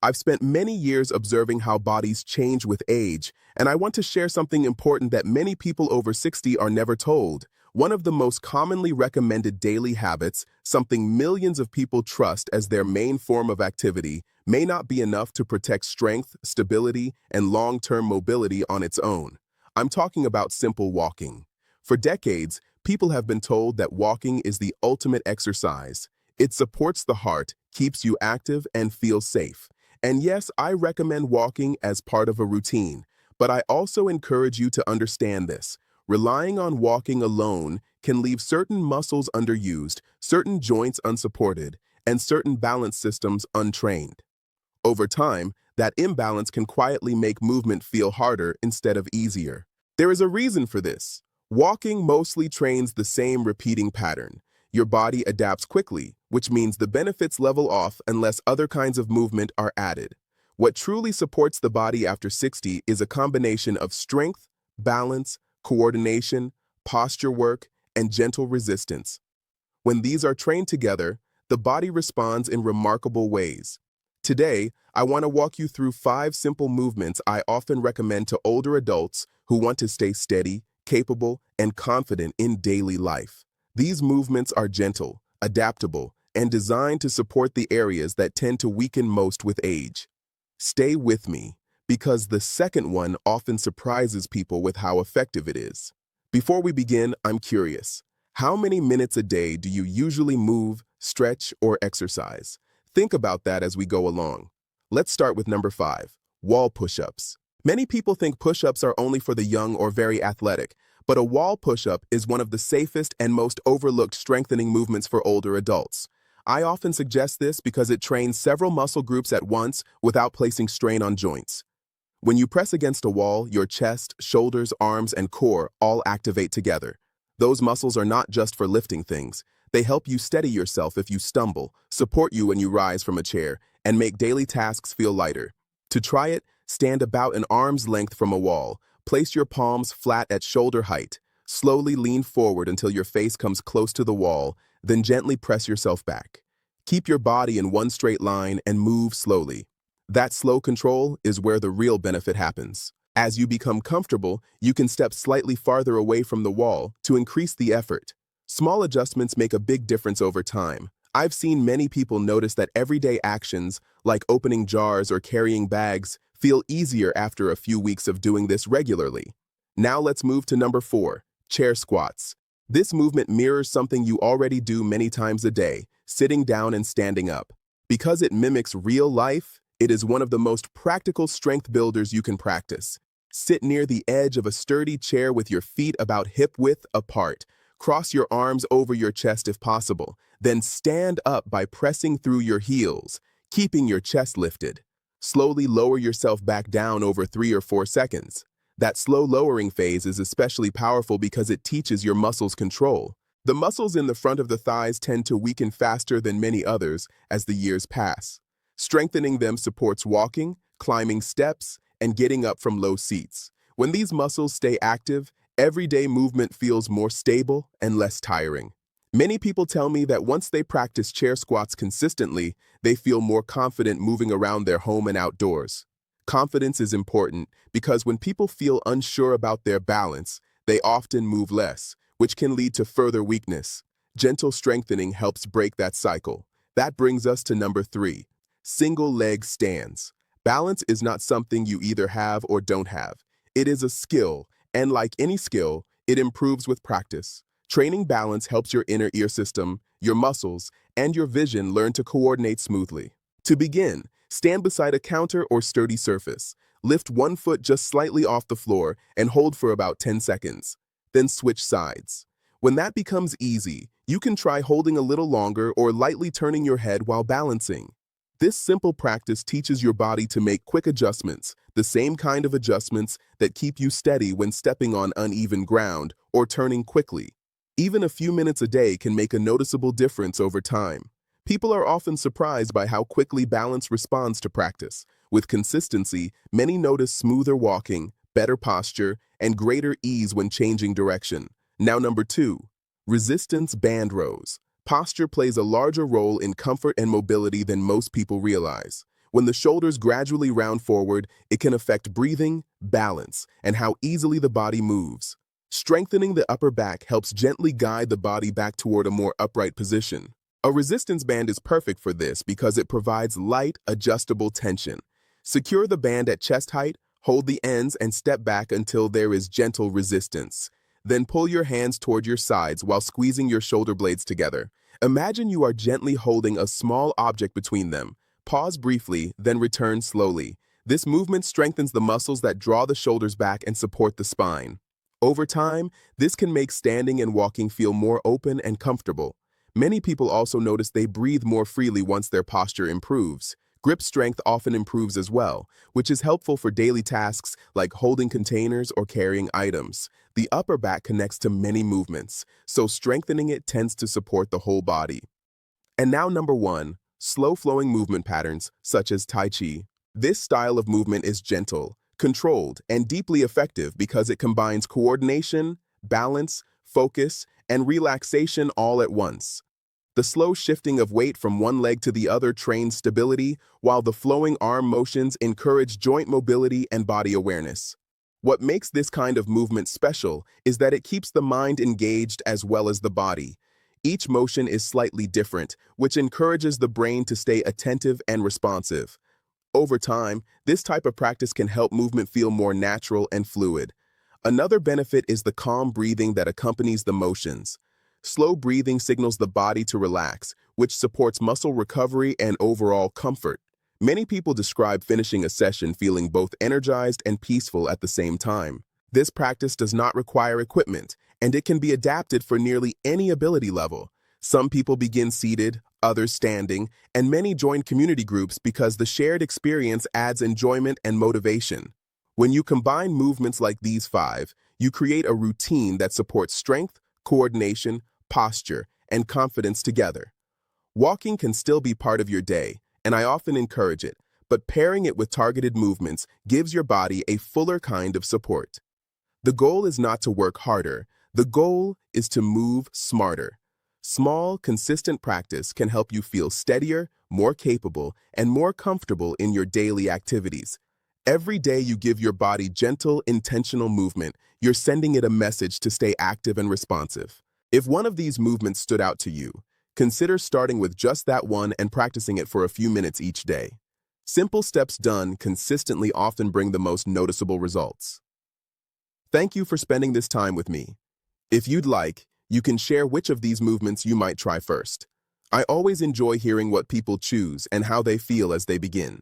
I've spent many years observing how bodies change with age, and I want to share something important that many people over 60 are never told. One of the most commonly recommended daily habits, something millions of people trust as their main form of activity, may not be enough to protect strength, stability, and long-term mobility on its own. I'm talking about simple walking. For decades, people have been told that walking is the ultimate exercise. It supports the heart, keeps you active, and feels safe. And yes, I recommend walking as part of a routine, but I also encourage you to understand this. Relying on walking alone can leave certain muscles underused, certain joints unsupported, and certain balance systems untrained. Over time, that imbalance can quietly make movement feel harder instead of easier. There is a reason for this. Walking mostly trains the same repeating pattern. Your body adapts quickly, which means the benefits level off unless other kinds of movement are added. What truly supports the body after 60 is a combination of strength, balance, coordination, posture work, and gentle resistance. When these are trained together, the body responds in remarkable ways. Today, I want to walk you through 5 simple movements I often recommend to older adults who want to stay steady, capable, and confident in daily life. These movements are gentle, adaptable, and designed to support the areas that tend to weaken most with age. Stay with me, because the second one often surprises people with how effective it is. Before we begin, I'm curious. How many minutes a day do you usually move, stretch, or exercise? Think about that as we go along. Let's start with number 5, wall push-ups. Many people think push-ups are only for the young or very athletic, but a wall push-up is one of the safest and most overlooked strengthening movements for older adults. I often suggest this because it trains several muscle groups at once without placing strain on joints. When you press against a wall, your chest, shoulders, arms, and core all activate together. Those muscles are not just for lifting things. They help you steady yourself if you stumble, support you when you rise from a chair, and make daily tasks feel lighter. To try it, stand about an arm's length from a wall. Place your palms flat at shoulder height. Slowly lean forward until your face comes close to the wall, then gently press yourself back. Keep your body in one straight line and move slowly. That slow control is where the real benefit happens. As you become comfortable, you can step slightly farther away from the wall to increase the effort. Small adjustments make a big difference over time. I've seen many people notice that everyday actions, like opening jars or carrying bags, feel easier after a few weeks of doing this regularly. Now let's move to number 4, chair squats. This movement mirrors something you already do many times a day, sitting down and standing up. Because it mimics real life, it is one of the most practical strength builders you can practice. Sit near the edge of a sturdy chair with your feet about hip-width apart. Cross your arms over your chest if possible. Then stand up by pressing through your heels, keeping your chest lifted. Slowly lower yourself back down over 3 or 4 seconds. That slow lowering phase is especially powerful because it teaches your muscles control. The muscles in the front of the thighs tend to weaken faster than many others as the years pass. Strengthening them supports walking, climbing steps, and getting up from low seats. When these muscles stay active, everyday movement feels more stable and less tiring. Many people tell me that once they practice chair squats consistently, they feel more confident moving around their home and outdoors. Confidence is important because when people feel unsure about their balance, they often move less, which can lead to further weakness. Gentle strengthening helps break that cycle. That brings us to number 3, single leg stands. Balance is not something you either have or don't have. It is a skill, and like any skill, it improves with practice. Training balance helps your inner ear system, your muscles, and your vision learn to coordinate smoothly. To begin, stand beside a counter or sturdy surface. Lift one foot just slightly off the floor and hold for about 10 seconds. Then switch sides. When that becomes easy, you can try holding a little longer or lightly turning your head while balancing. This simple practice teaches your body to make quick adjustments, the same kind of adjustments that keep you steady when stepping on uneven ground or turning quickly. Even a few minutes a day can make a noticeable difference over time. People are often surprised by how quickly balance responds to practice. With consistency, many notice smoother walking, better posture, and greater ease when changing direction. Now number 2, resistance band rows. Posture plays a larger role in comfort and mobility than most people realize. When the shoulders gradually round forward, it can affect breathing, balance, and how easily the body moves. Strengthening the upper back helps gently guide the body back toward a more upright position. A resistance band is perfect for this because it provides light, adjustable tension. Secure the band at chest height, hold the ends, and step back until there is gentle resistance. Then pull your hands toward your sides while squeezing your shoulder blades together. Imagine you are gently holding a small object between them. Pause briefly, then return slowly. This movement strengthens the muscles that draw the shoulders back and support the spine. Over time, this can make standing and walking feel more open and comfortable. Many people also notice they breathe more freely once their posture improves. Grip strength often improves as well, which is helpful for daily tasks like holding containers or carrying items. The upper back connects to many movements, so strengthening it tends to support the whole body. And now number 1, slow-flowing movement patterns such as Tai Chi. This style of movement is gentle, controlled, and deeply effective because it combines coordination, balance, focus, and relaxation all at once. The slow shifting of weight from one leg to the other trains stability, while the flowing arm motions encourage joint mobility and body awareness. What makes this kind of movement special is that it keeps the mind engaged as well as the body. Each motion is slightly different, which encourages the brain to stay attentive and responsive. Over time, this type of practice can help movement feel more natural and fluid. Another benefit is the calm breathing that accompanies the motions. Slow breathing signals the body to relax, which supports muscle recovery and overall comfort. Many people describe finishing a session feeling both energized and peaceful at the same time. This practice does not require equipment, and it can be adapted for nearly any ability level. Some people begin seated, others standing, and many join community groups because the shared experience adds enjoyment and motivation. When you combine movements like these 5, you create a routine that supports strength, coordination, posture, and confidence together. Walking can still be part of your day, and I often encourage it, but pairing it with targeted movements gives your body a fuller kind of support. The goal is not to work harder. The goal is to move smarter. Small, consistent practice can help you feel steadier, more capable, and more comfortable in your daily activities. Every day you give your body gentle, intentional movement, you're sending it a message to stay active and responsive. If one of these movements stood out to you, consider starting with just that one and practicing it for a few minutes each day. Simple steps done consistently often bring the most noticeable results. Thank you for spending this time with me. If you'd like, you can share which of these movements you might try first. I always enjoy hearing what people choose and how they feel as they begin.